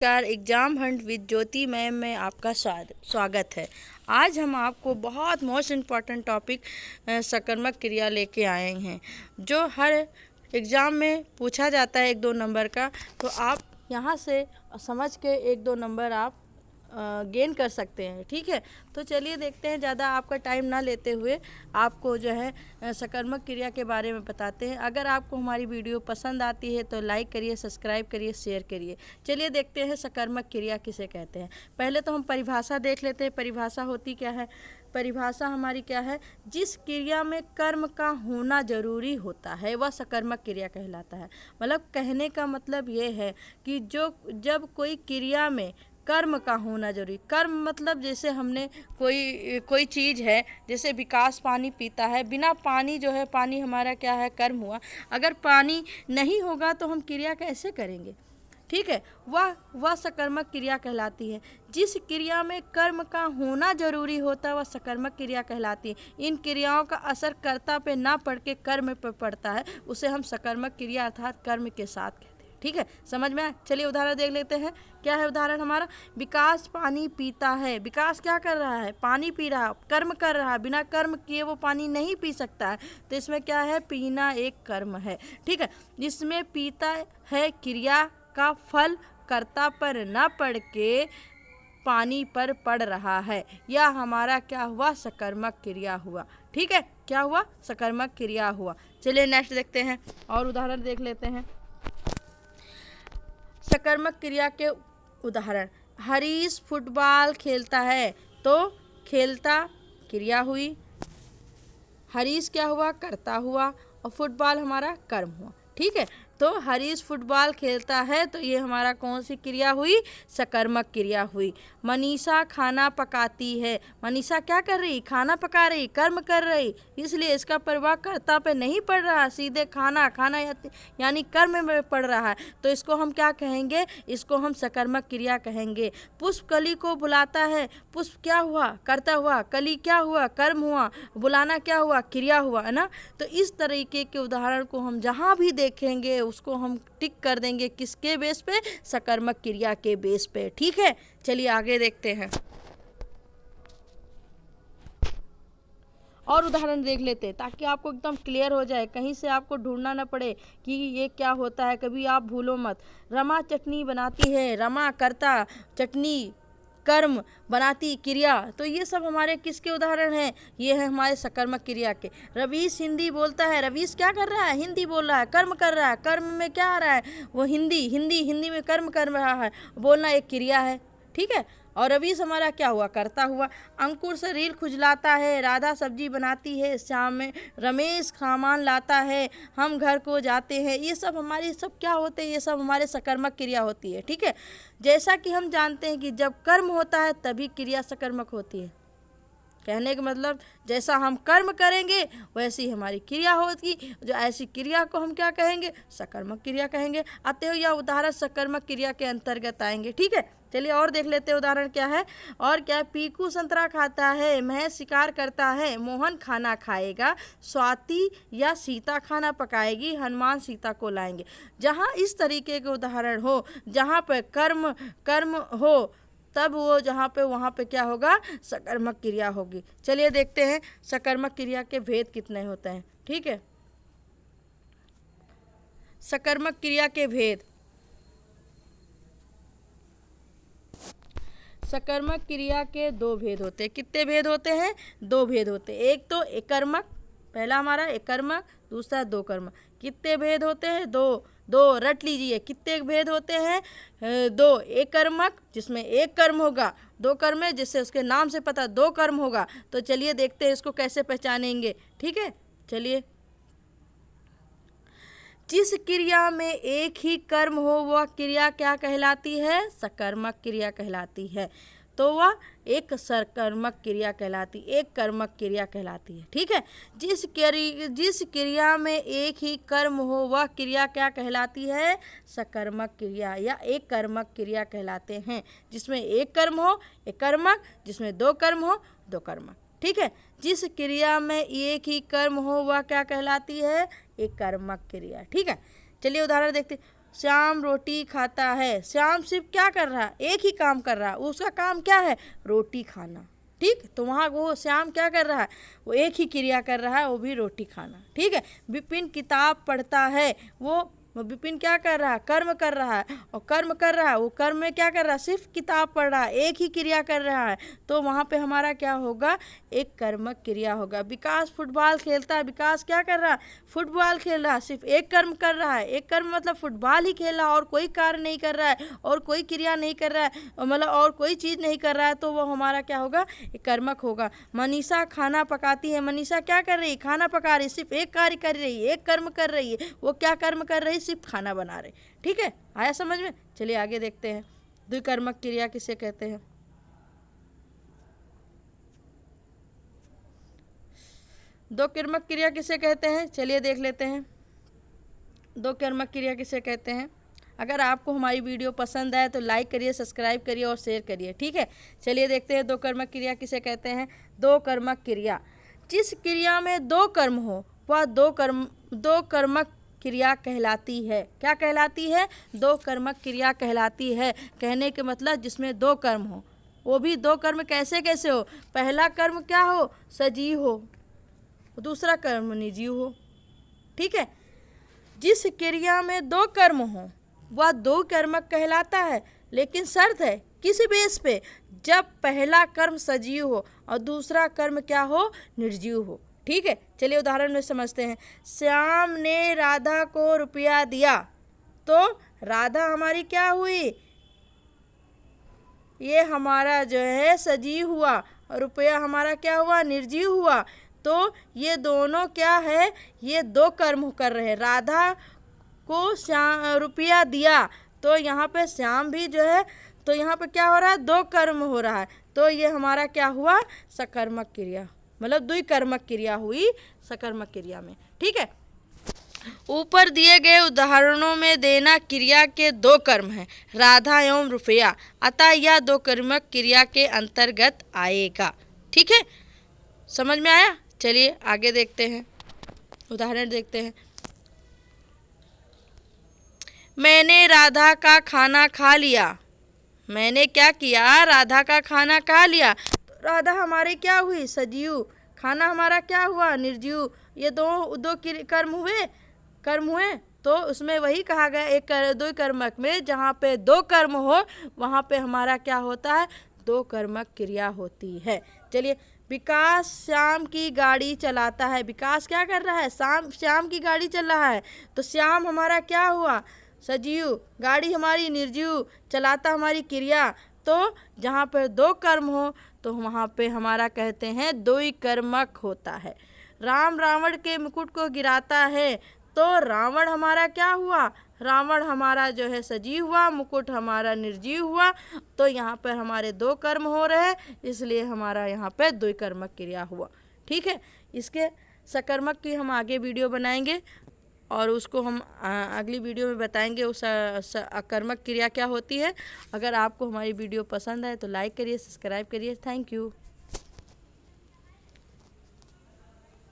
नमस्कार। Exam Hunt with Jyoti ma'am में आपका स्वागत है। आज हम आपको बहुत मोस्ट इम्पॉर्टेंट टॉपिक सकर्मक क्रिया लेके आए हैं, जो हर एग्ज़ाम में पूछा जाता है 1-2 नंबर का। तो आप यहाँ से समझ के 1-2 नंबर आप गेन कर सकते हैं। ठीक है, तो चलिए देखते हैं, ज़्यादा आपका टाइम ना लेते हुए आपको जो है सकर्मक क्रिया के बारे में बताते हैं। अगर आपको हमारी वीडियो पसंद आती है तो लाइक करिए, सब्सक्राइब करिए, शेयर करिए। चलिए देखते हैं सकर्मक क्रिया किसे कहते हैं। पहले तो हम परिभाषा देख लेते हैं। परिभाषा होती क्या है? परिभाषा हमारी क्या है? जिस क्रिया में कर्म का होना जरूरी होता है वह सकर्मक क्रिया कहलाता है। मतलब कहने का मतलब ये है कि जब कोई क्रिया में कर्म का होना जरूरी। कर्म मतलब जैसे हमने कोई चीज़ है, जैसे विकास पानी पीता है, बिना पानी जो है, पानी हमारा क्या है? कर्म हुआ। अगर पानी नहीं होगा तो हम क्रिया कैसे करेंगे? ठीक है, वह सकर्मक क्रिया कहलाती है। जिस क्रिया में कर्म का होना जरूरी होता है वह सकर्मक क्रिया कहलाती है। इन क्रियाओं का असर कर्ता पे ना पड़ के कर्म पे पड़ता है, उसे हम सकर्मक क्रिया अर्थात कर्म के साथ कहते हैं। ठीक है, समझ में आया? चलिए उदाहरण देख लेते हैं। क्या है उदाहरण हमारा? विकास पानी पीता है। विकास क्या कर रहा है? पानी पी रहा है, कर्म कर रहा है। बिना कर्म किए वो पानी नहीं पी सकता है, तो इसमें क्या है? पीना एक कर्म है। ठीक है, जिसमें पीता है क्रिया का फल कर्ता पर न पड़ के पानी पर पड़ रहा है, यह हमारा क्या हुआ? सकर्मक क्रिया हुआ। ठीक है, क्या हुआ? सकर्मक क्रिया हुआ। चलिए नेक्स्ट देखते हैं और उदाहरण देख लेते हैं। सकर्मक क्रिया के उदाहरण। हरीश फुटबॉल खेलता है, तो खेलता क्रिया हुई, हरीश क्या हुआ? कर्ता हुआ, और फुटबॉल हमारा कर्म हुआ। ठीक है, तो हरीश फुटबॉल खेलता है, तो ये हमारा कौन सी क्रिया हुई? सकर्मक क्रिया हुई। मनीषा खाना पकाती है। मनीषा क्या कर रही? खाना पका रही, कर्म कर रही, इसलिए इसका प्रभाव कर्ता पे नहीं पड़ रहा, सीधे खाना यानी कर्म में पड़ रहा है, तो इसको हम क्या कहेंगे? इसको हम सकर्मक क्रिया कहेंगे। पुष्प कली को बुलाता है। पुष्प क्या हुआ? कर्ता हुआ, कली क्या हुआ? कर्म हुआ, बुलाना क्या हुआ? क्रिया हुआ, है ना? तो इस तरीके के उदाहरण को हम जहाँ भी देखेंगे उसको हम टिक कर देंगे, किसके बेस पे? सकर्मक क्रिया के बेस पे। ठीक है, चलिए आगे देखते हैं और उदाहरण देख लेते हैं, ताकि आपको एकदम क्लियर हो जाए, कहीं से आपको ढूंढना ना पड़े कि ये क्या होता है, कभी आप भूलो मत। रमा चटनी बनाती है। रमा कर्ता, चटनी कर्म, बनाती क्रिया, तो ये सब हमारे किसके उदाहरण हैं? ये है हमारे सकर्मक क्रिया के। रवीश हिंदी बोलता है। रवीश क्या कर रहा है? हिंदी बोल रहा है, कर्म कर रहा है। कर्म में क्या आ रहा है? वो हिंदी में कर्म कर रहा है, बोलना एक क्रिया है। ठीक है, और रवीश हमारा क्या हुआ? कर्ता हुआ। अंकुर शरीर खुजलाता है। राधा सब्जी बनाती है। शाम में रमेश सामान लाता है। हम घर को जाते हैं। ये सब हमारी सब क्या होते हैं? ये सब हमारे सकर्मक क्रिया होती है। ठीक है, जैसा कि हम जानते हैं कि जब कर्म होता है तभी क्रिया सकर्मक होती है। कहने का मतलब जैसा हम कर्म करेंगे वैसी हमारी क्रिया होगी, जो ऐसी क्रिया को हम क्या कहेंगे? सकर्मक क्रिया कहेंगे। अतः यह उदाहरण सकर्मक क्रिया के अंतर्गत आएंगे। ठीक है, चलिए और देख लेते हैं उदाहरण क्या है। और क्या? पीकू संतरा खाता है। महेश शिकार करता है। मोहन खाना खाएगा। स्वाति या सीता खाना पकाएगी। हनुमान सीता को लाएंगे। जहाँ इस तरीके के उदाहरण हो, जहाँ पर कर्म हो, तब वो जहाँ पे वहाँ पे क्या होगा? सकर्मक क्रिया होगी। चलिए देखते हैं सकर्मक क्रिया के भेद कितने होते हैं। ठीक है, सकर्मक क्रिया के भेद। सकर्मक क्रिया के 2 भेद होते हैं। कितने भेद होते हैं? 2 भेद होते हैं। एक तो एकर्मक, पहला हमारा एकर्मक, दूसरा 2 कर्मक। कितने भेद होते हैं? 2 रट लीजिए। कितने भेद होते हैं? 2। एक कर्मक जिसमें एक कर्म होगा, 2 कर्म है जिससे उसके नाम से पता 2 कर्म होगा। तो चलिए देखते हैं इसको कैसे पहचानेंगे। ठीक है, चलिए। जिस क्रिया में एक ही कर्म हो वह क्रिया क्या कहलाती है? सकर्मक क्रिया कहलाती है। तो वह एक सकर्मक क्रिया कहलाती, एक कर्मक क्रिया कहलाती है। ठीक है, जिस क्रिया में एक ही कर्म हो वह क्रिया क्या कहलाती है? सकर्मक क्रिया या एक कर्मक क्रिया कहलाते हैं। जिसमें एक कर्म हो एक कर्मक, जिसमें 2 कर्म हो 2 कर्मक। ठीक है, जिस क्रिया में एक ही कर्म हो वह क्या कहलाती है? एक कर्मक क्रिया। ठीक है, चलिए उदाहरण देखते हैं। श्याम रोटी खाता है। श्याम सिर्फ क्या कर रहा है, एक ही काम कर रहा है, उसका काम क्या है, रोटी खाना। ठीक, तो वहाँ वो श्याम क्या कर रहा है, वो एक ही क्रिया कर रहा है, वो भी रोटी खाना। ठीक है। विपिन किताब पढ़ता है, वो विपिन क्या कर रहा है, कर्म कर रहा है, और कर्म कर रहा है, वो कर्म में क्या कर रहा है, सिर्फ किताब पढ़ रहा है, एक ही क्रिया कर रहा है, तो वहाँ पे हमारा क्या होगा, एक कर्मक क्रिया होगा। विकास फुटबॉल खेलता है, विकास क्या कर रहा है, फुटबॉल खेल रहा है, सिर्फ एक कर्म कर रहा है, एक कर्म मतलब फुटबॉल ही खेल रहा है, और कोई कार्य नहीं कर रहा है, और कोई क्रिया नहीं कर रहा है, मतलब और कोई चीज़ नहीं कर रहा है, तो वो हमारा क्या होगा, एक कर्मक होगा। मनीषा खाना पकाती है, मनीषा क्या कर रही है, खाना पका रही है, सिर्फ एक कार्य कर रही है, एक कर्म कर रही है, वो क्या कर्म कर रही है, सिर्फ खाना बना रहे। ठीक है, आया समझ में। चलिए आगे देखते हैं, द्विकर्मक क्रिया किसे कहते हैं। दो कर्मक क्रिया किसे कहते हैं, चलिए देख लेते हैं, दो कर्मक क्रिया किसे कहते हैं। अगर आपको हमारी वीडियो पसंद आए तो लाइक करिए, सब्सक्राइब करिए और शेयर करिए। ठीक है, चलिए देखते हैं दो कर्मक क्रिया किसे कहते हैं। दो कर्मक क्रिया, जिस क्रिया में दो कर्म हो वह दो कर्मक क्रिया कहलाती है। क्या कहलाती है, दो कर्मक क्रिया कहलाती है। कहने के मतलब जिसमें दो कर्म हो, वो भी दो कर्म कैसे कैसे हो, पहला कर्म क्या हो, सजीव हो, दूसरा कर्म निर्जीव हो। ठीक है, जिस क्रिया में दो कर्म हो वह दो कर्मक कहलाता है, लेकिन शर्त है, किस बेस पे, जब पहला कर्म सजीव हो और दूसरा कर्म क्या हो, निर्जीव हो। ठीक है, चलिए उदाहरण में समझते हैं। श्याम ने राधा को रुपया दिया, तो राधा हमारी क्या हुई, ये हमारा जो है सजीव हुआ, और रुपया हमारा क्या हुआ, निर्जीव हुआ। तो ये दोनों क्या है, ये दो कर्म कर रहे हैं। राधा को श्याम रुपया दिया, तो यहाँ पे श्याम भी जो है, तो यहाँ पे क्या हो रहा है, दो कर्म हो रहा है, तो ये हमारा क्या हुआ, सकर्मक क्रिया, मतलब द्विकर्मक क्रिया हुई सकर्मक क्रिया में। ठीक है, ऊपर दिए गए उदाहरणों में देना क्रिया के दो कर्म हैं, राधा एवं रुपया, अतः यह दो कर्मक क्रिया के अंतर्गत आएगा। ठीक है, समझ में आया। चलिए आगे देखते हैं, उदाहरण देखते हैं। मैंने राधा का खाना खा लिया, मैंने क्या किया, राधा का खाना खा लिया, तो राधा हमारी क्या हुई, सजीव, खाना हमारा क्या हुआ, निर्जीव। ये दो कर्म हुए, तो उसमें वही कहा गया, एक दो कर्मक में जहाँ पे दो कर्म हो वहाँ पे हमारा क्या होता है, दो कर्मक क्रिया होती है। चलिए, विकास श्याम की गाड़ी चलाता है, विकास क्या कर रहा है, श्याम की गाड़ी चल रहा है, तो श्याम हमारा क्या हुआ, सजीव, गाड़ी हमारी निर्जीव, चलाता हमारी क्रिया। तो जहाँ पर दो कर्म हो तो वहाँ पे हमारा कहते हैं द्विकर्मक होता है। राम रावण के मुकुट को गिराता है, तो रावण हमारा क्या हुआ, रावण हमारा जो है सजीव हुआ, मुकुट हमारा निर्जीव हुआ, तो यहाँ पर हमारे दो कर्म हो रहे हैं, इसलिए हमारा यहाँ पे द्विकर्मक क्रिया हुआ। ठीक है, इसके सकर्मक की हम आगे वीडियो बनाएंगे, और उसको हम अगली वीडियो में बताएंगे उस अकर्मक क्रिया क्या होती है। अगर आपको हमारी वीडियो पसंद आए तो लाइक करिए, सब्सक्राइब करिए। Thank you.